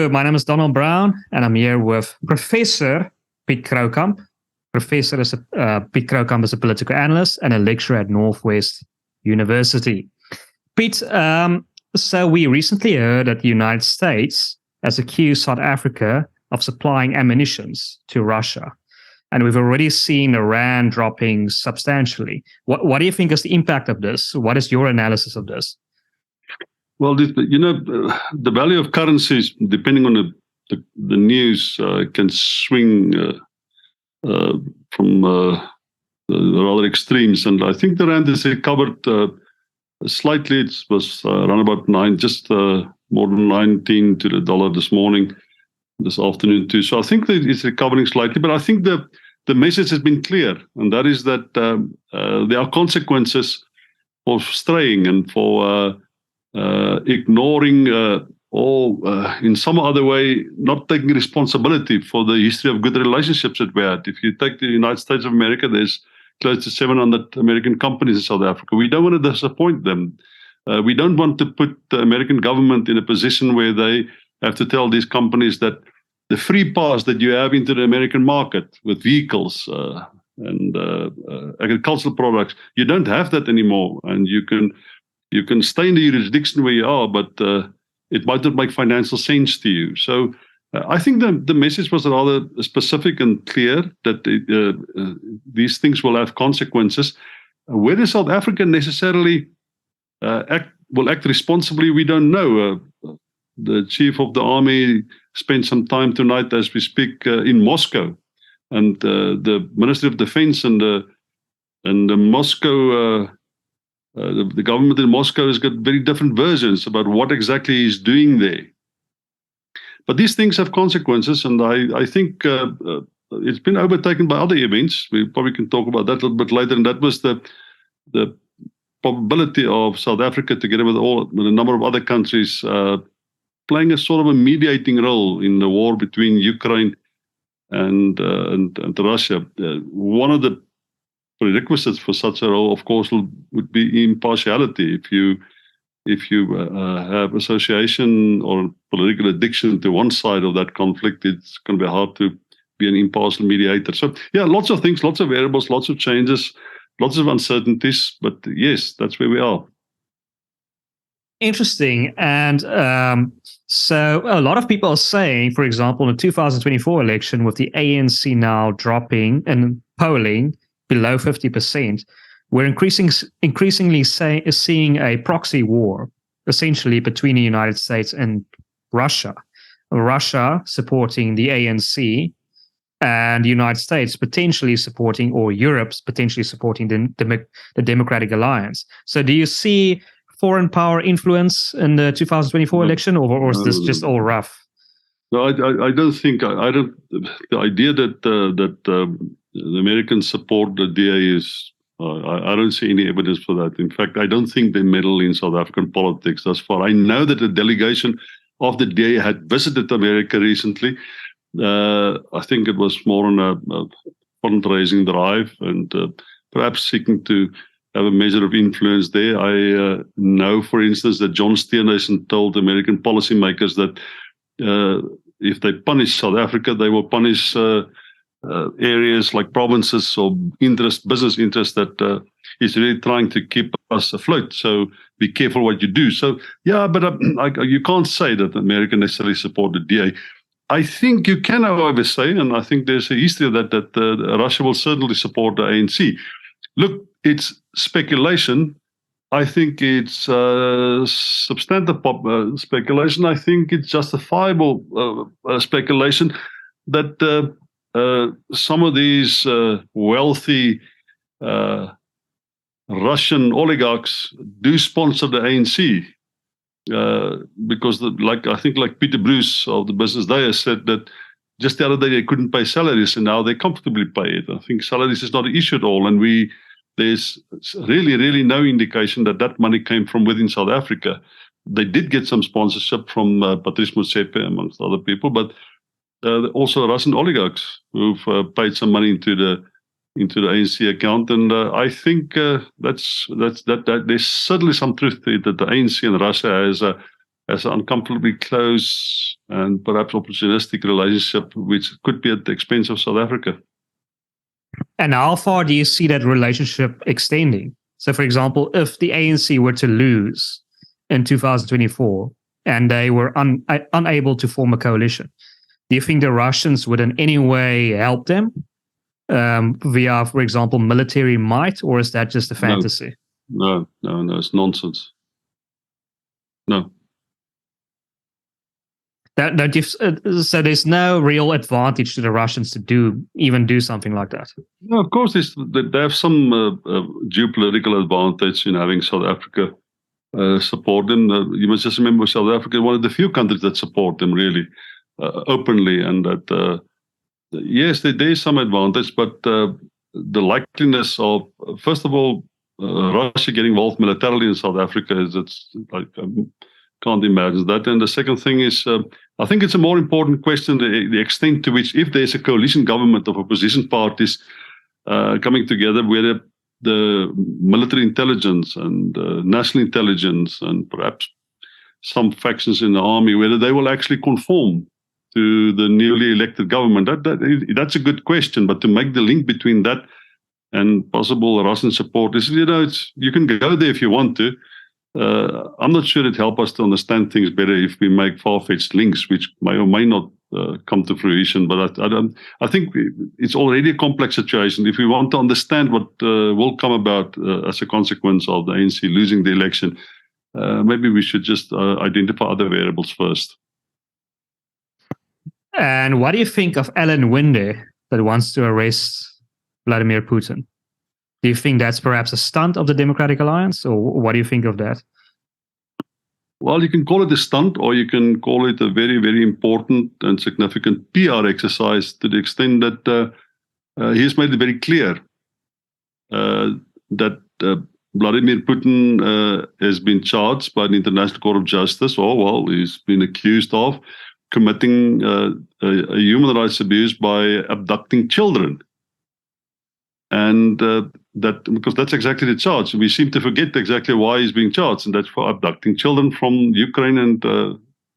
Hello, my name is Donald Brown, and I'm here with Professor Piet Croucamp. Piet Croucamp is a political analyst and a lecturer at Northwest University. Piet, so we recently heard that the United States has accused South Africa of supplying ammunition to Russia. And we've already seen Iran dropping substantially. What do you think is the impact of this? What is your analysis of this? Well, the value of currencies, depending on the news, can swing from the rather extremes. And I think the rand has recovered slightly. It was around about more than 19 to the dollar this afternoon too. So I think that it's recovering slightly. But I think the message has been clear, and that is that there are consequences for straying and for ignoring or in some other way not taking responsibility for the history of good relationships that we had. If you take the United States of America, there's close to 700 American companies in South Africa. We don't want to disappoint them. We don't want to put the American government in a position where they have to tell these companies that the free pass that you have into the American market with vehicles and agricultural products, you don't have that anymore, and you can stay in the jurisdiction where you are, but it might not make financial sense to you. So I think the message was rather specific and clear that these things will have consequences. Whether South Africa necessarily will act responsibly, we don't know. The chief of the army spent some time tonight as we speak in Moscow, and the Ministry of Defense and the Moscow. The government in Moscow has got very different versions about what exactly he's doing there. But these things have consequences, and I think it's been overtaken by other events. We probably can talk about that a little bit later, and that was the probability of South Africa, together with a number of other countries, playing a sort of a mediating role in the war between Ukraine and Russia. One of the prerequisites for such a role, of course, would be impartiality. If you have association or political addiction to one side of that conflict, it's going to be hard to be an impartial mediator. So, yeah, lots of things, lots of variables, lots of changes, lots of uncertainties. But yes, that's where we are. Interesting. And so a lot of people are saying, for example, in the 2024 election, with the ANC now dropping and polling below 50%, we're increasingly seeing a proxy war, essentially between the United States and Russia. Russia supporting the ANC, and the United States potentially supporting, or Europe's potentially supporting the Democratic Alliance. So do you see foreign power influence in the 2024 election, or is this just all rough? No, I don't think. The idea that the Americans support the DA is. I don't see any evidence for that. In fact, I don't think they meddle in South African politics thus far. I know that a delegation of the DA had visited America recently. I think it was more on a fundraising drive and perhaps seeking to have a measure of influence there. I know, for instance, that John Steenhuisen told American policymakers that if they punish South Africa, they will punish areas like provinces or business interests that is really trying to keep us afloat. So be careful what you do. So yeah, but you can't say that America necessarily support the DA. I think you can, however, say, and I think there's a history of that Russia will certainly support the ANC. Look, it's speculation. I think it's substantive speculation. I think it's justifiable speculation that some of these wealthy Russian oligarchs do sponsor the ANC because, I think Peter Bruce of the Business Day has said that just the other day they couldn't pay salaries, and now they comfortably pay it. I think salaries is not an issue at all, and there's really no indication that money came from within South Africa. They did get some sponsorship from Patrice Motsepe, amongst other people, but also Russian oligarchs who've paid some money into the ANC account, and I think that there's certainly some truth to it that the ANC in Russia has has an uncomfortably close and perhaps opportunistic relationship, which could be at the expense of South Africa. And how far do you see that relationship extending? So, for example, if the ANC were to lose in 2024 and they were unable to form a coalition, do you think the Russians would in any way help them via, for example, military might, or is that just a fantasy? No, it's nonsense. No. So there's no real advantage to the Russians to do something like that. No, of course, they have some geopolitical advantage in having South Africa support them. You must just remember, South Africa is one of the few countries that support them really openly, and that yes, there is some advantage, but the likeliness of, first of all, Russia getting involved militarily in South Africa it's like can't imagine that. And the second thing is, I think it's a more important question, the extent to which, if there's a coalition government of opposition parties coming together, whether the military intelligence and national intelligence and perhaps some factions in the army, whether they will actually conform to the newly elected government. That's a good question, but to make the link between that and possible Russian support is, you can go there if you want to. I'm not sure it helps us to understand things better if we make far-fetched links, which may or may not come to fruition. But I think it's already a complex situation. If we want to understand what will come about as a consequence of the ANC losing the election, maybe we should just identify other variables first. And what do you think of Alan Winde that wants to arrest Vladimir Putin? Do you think that's perhaps a stunt of the Democratic Alliance, or what do you think of that? Well, you can call it a stunt, or you can call it a very, very important and significant PR exercise, to the extent that he has made it very clear that Vladimir Putin has been charged by the International Court of Justice, or, well, he's been accused of committing a human rights abuse by abducting children. And because that's exactly the charge. We seem to forget exactly why he's being charged, and that's for abducting children from Ukraine and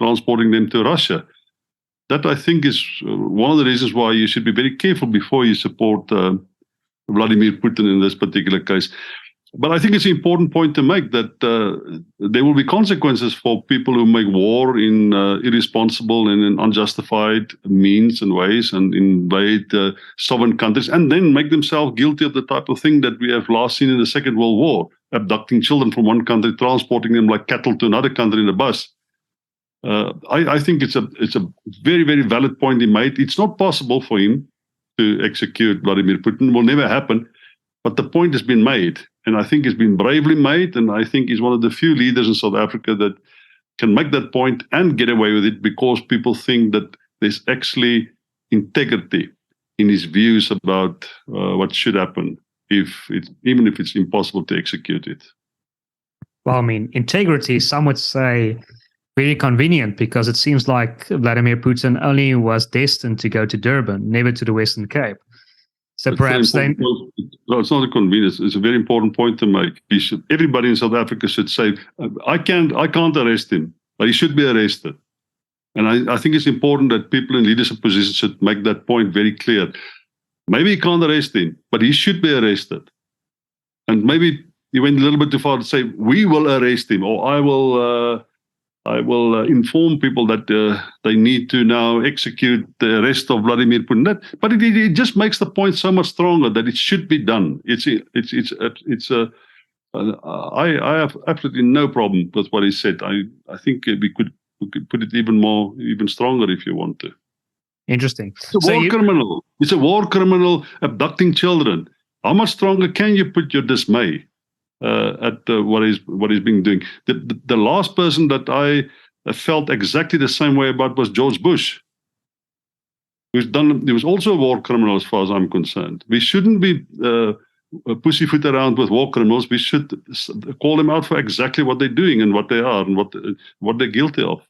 transporting them to Russia. That, I think, is one of the reasons why you should be very careful before you support Vladimir Putin in this particular case. But I think it's an important point to make that there will be consequences for people who make war in irresponsible and in unjustified means and ways, and invade sovereign countries, and then make themselves guilty of the type of thing that we have last seen in the Second World War, abducting children from one country, transporting them like cattle to another country in a bus. I think it's a very, very valid point he made. It's not possible for him to execute Vladimir Putin. It will never happen. But the point has been made, and I think it's been bravely made, and I think he's one of the few leaders in South Africa that can make that point and get away with it, because people think that there's actually integrity in his views about what should happen, even if it's impossible to execute it. Well, I mean, integrity, some would say, very convenient, because it seems like Vladimir Putin only was destined to go to Durban, never to the Western Cape. So perhaps then... No, it's not a convenience. It's a very important point to make. Everybody in South Africa should say, I can't arrest him, but he should be arrested. And I think it's important that people in leadership positions should make that point very clear. Maybe you can't arrest him, but he should be arrested. And maybe he went a little bit too far to say, we will arrest him, or I will inform people that they need to now execute the arrest of Vladimir Putin. But it just makes the point so much stronger that it should be done. I have absolutely no problem with what he said. I think we could put it even stronger if you want to. Interesting. It's a war criminal. It's a war criminal abducting children. How much stronger can you put your dismay at what he's been doing? The last person that I felt exactly the same way about was George Bush, he was also a war criminal as far as I'm concerned. We shouldn't be pussyfoot around with war criminals. We should call them out for exactly what they're doing and what they are and what they're guilty of.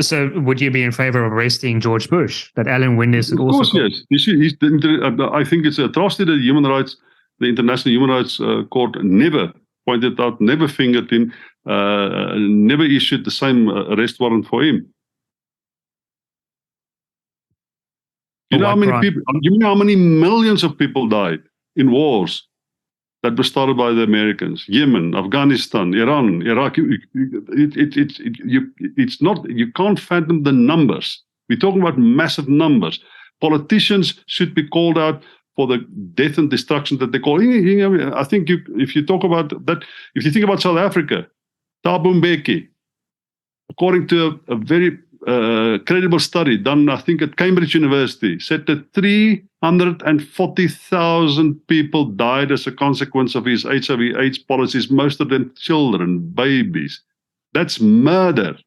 So would you be in favor of arresting George Bush? That Alan Winde is also... Of course, yes. I think it's an atrocity that the International Human Rights Court never pointed out, never fingered him, never issued the same arrest warrant for him. You know how many people? You know how many millions of people died in wars that were started by the Americans? Yemen, Afghanistan, Iran, Iraq. It's not. You can't fathom the numbers. We're talking about massive numbers. Politicians should be called out for the death and destruction that they call. I think if you talk about that, if you think about South Africa, Thabo Mbeki, according to a very credible study done, I think, at Cambridge University, said that 340,000 people died as a consequence of his HIV/AIDS policies, most of them children, babies. That's murder.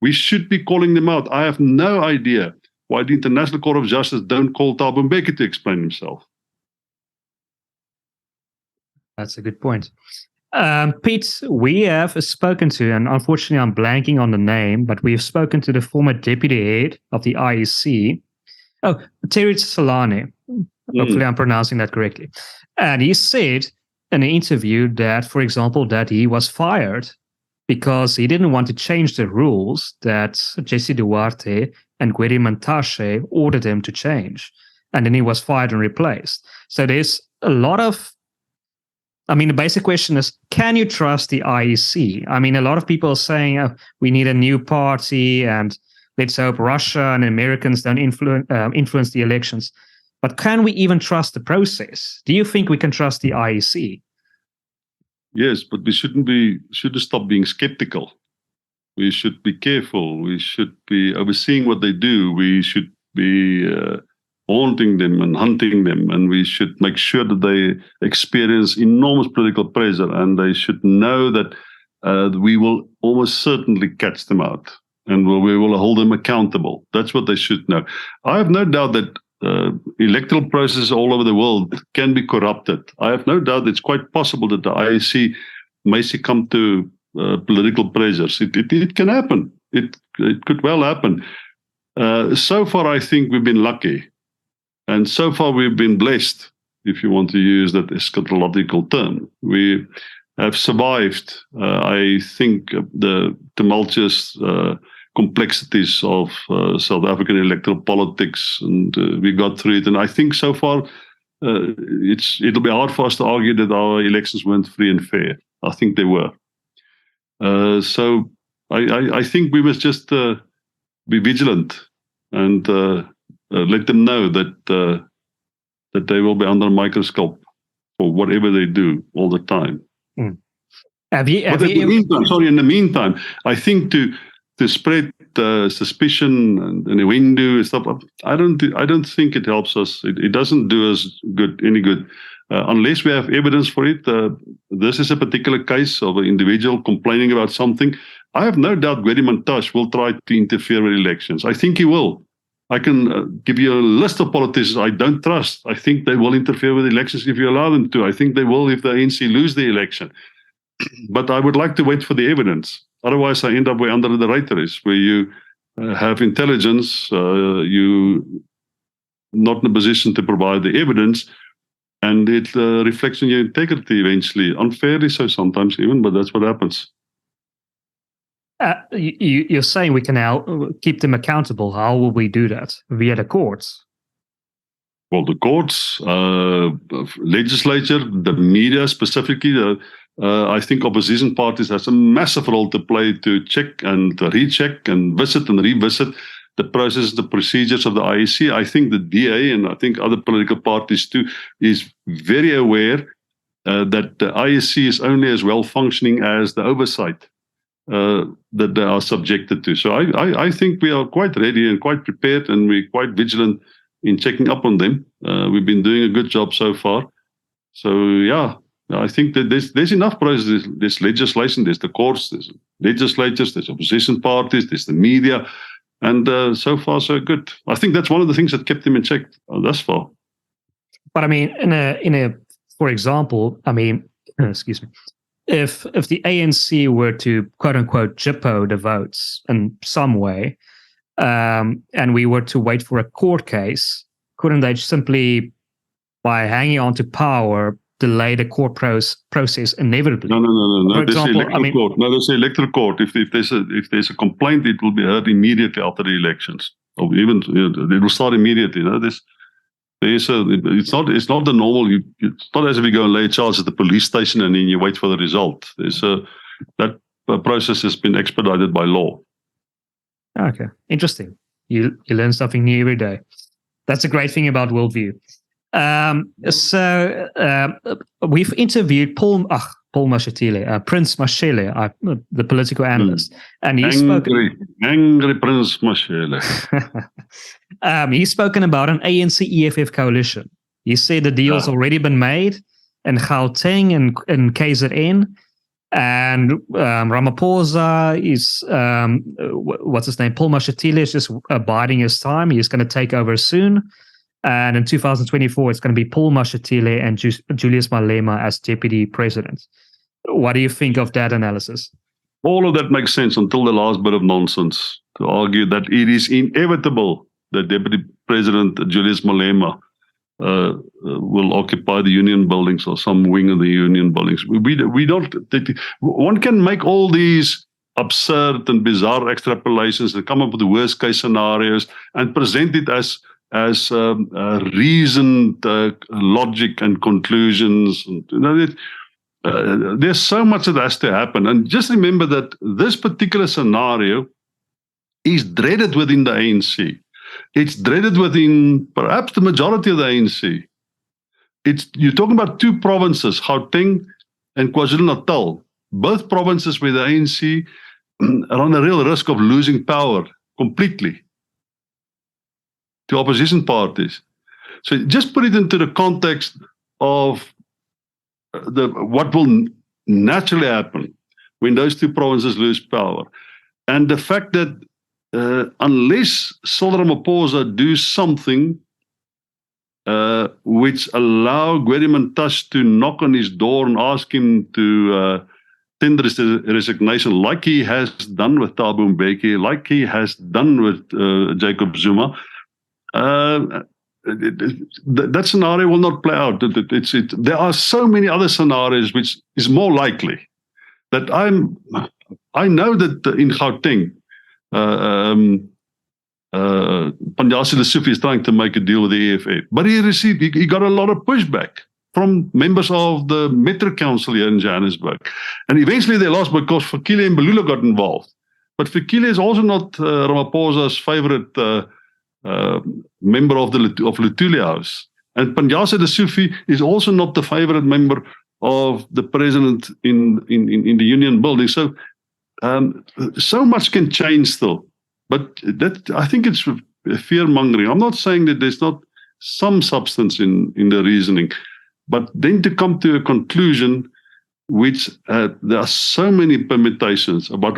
We should be calling them out. I have no idea why the International Court of Justice don't call Thabo Mbeki to explain himself. That's a good point. Piet, we have spoken to, and unfortunately I'm blanking on the name, but we've spoken to the former deputy head of the IEC. Oh, Terry Tsalane. Hopefully I'm pronouncing that correctly. And he said in an interview that, for example, that he was fired because he didn't want to change the rules that Jesse Duarte and Gwede Mantashe ordered him to change. And then he was fired and replaced. So there's a lot of, I mean, the basic question is, can you trust the IEC? I mean, a lot of people are saying, we need a new party and let's hope Russia and Americans don't influence the elections. But can we even trust the process? Do you think we can trust the IEC? Yes, but we shouldn't stop being skeptical. We should be careful. We should be overseeing what they do. We should be haunting them and hunting them, and we should make sure that they experience enormous political pressure, and they should know that we will almost certainly catch them out, and we will hold them accountable. That's what they should know. I have no doubt that electoral processes all over the world can be corrupted. I have no doubt it's quite possible that the IEC may succumb to political pressures. It can happen. It could well happen. So far, I think we've been lucky. And so far, we've been blessed, if you want to use that eschatological term. We have survived, I think, the tumultuous complexities of South African electoral politics, and we got through it. And I think so far, it'll be hard for us to argue that our elections weren't free and fair. I think they were. So I think we must just be vigilant and let them know that they will be under a microscope for whatever they do all the time. Mm. In the meantime, I think to spread suspicion and a window and stuff, I don't think it helps us. It doesn't do us any good. Unless we have evidence for it. This is a particular case of an individual complaining about something. I have no doubt Gwede Mantashe will try to interfere with elections. I think he will. I can give you a list of politicians I don't trust. I think they will interfere with elections if you allow them to. I think they will if the ANC lose the election. But I would like to wait for the evidence. Otherwise, I end up where under the radar is, where you have intelligence, you not in a position to provide the evidence, and it reflects on your integrity eventually, unfairly so sometimes even, but that's what happens. You're saying we can now keep them accountable. How will we do that? Via the courts? Well, the courts, legislature, the media specifically, I think opposition parties has a massive role to play to check and recheck and visit and revisit the process, the procedures of the IEC. I think the DA and I think other political parties too is very aware that the IEC is only as well functioning as the oversight that they are subjected to. So I think we are quite ready and quite prepared, and we're quite vigilant in checking up on them. We've been doing a good job so far. So yeah, I think that there's enough process. There's legislation, there's the courts, there's legislatures, there's opposition parties, there's the media, and so far so good. I think that's one of the things that kept them in check thus far. But I mean, in a for example, I mean, excuse me. If the ANC were to quote unquote jippo the votes in some way, and we were to wait for a court case, couldn't they simply, by hanging on to power, delay the court process inevitably. No. For There's the example, electoral court. No, there's the electoral court. If there's a complaint, it will be heard immediately after the elections. Or even it will start immediately. It's not the normal. It's not as if you go and lay a charge at the police station and then you wait for the result. That process has been expedited by law. Okay, interesting. You learn something new every day. That's a great thing about WorldView. We've interviewed Paul Mashatile, Prince Mashele, the political analyst, and he's angry Prince Mashele. He's spoken about an ANC EFF coalition. He said the deal's already been made in Gauteng and KZN, and Ramaphosa is what's his name? Paul Mashatile is just biding his time. He's going to take over soon. And in 2024, it's going to be Paul Mashatile and Julius Malema as deputy president. What do you think of that analysis? All of that makes sense until the last bit of nonsense to argue that it is inevitable that Deputy President Julius Malema will occupy the union buildings or some wing of the union buildings. We don't. One can make all these absurd and bizarre extrapolations and come up with the worst case scenarios and present it as reasoned logic and conclusions. There's so much that has to happen. And just remember that this particular scenario is dreaded within the ANC. It's dreaded within perhaps the majority of the ANC. You're talking about two provinces, Gauteng and KwaZulu-Natal, both provinces where the ANC are on a real risk of losing power completely to opposition parties. So just put it into the context of what will naturally happen when those two provinces lose power. And the fact that unless Cyril Ramaphosa do something which allow Gwede Mantashe to knock on his door and ask him to tender his resignation, like he has done with Thabo Mbeki, like he has done with Jacob Zuma, that scenario will not play out. There are so many other scenarios which is more likely. That I know that in Gauteng, Panjasi Lesufi is trying to make a deal with the EFF, but he got a lot of pushback from members of the Metro Council here in Johannesburg, and eventually they lost because Fikile and Mbalula got involved. But Fikile is also not Ramaphosa's favorite member of Luthuli House, and Panjasi Lesufi is also not the favorite member of the president in the union building. So so much can change still, but that I think it's fear mongering. I'm not saying that there's not some substance in the reasoning, but then to come to a conclusion which there are so many permutations about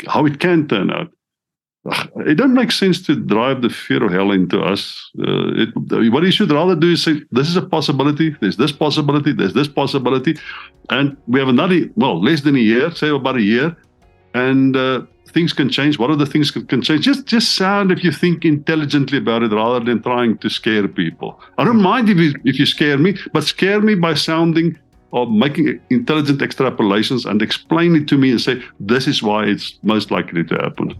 how it can turn out. It don't make sense to drive the fear of hell into us. What you should rather do is say, this is a possibility, there's this possibility, there's this possibility, and we have less than a year, say about a year, and things can change. What are the things can change? Just sound if you think intelligently about it rather than trying to scare people. I don't mind if you scare me, but scare me by sounding or making intelligent extrapolations and explain it to me and say, this is why it's most likely to happen.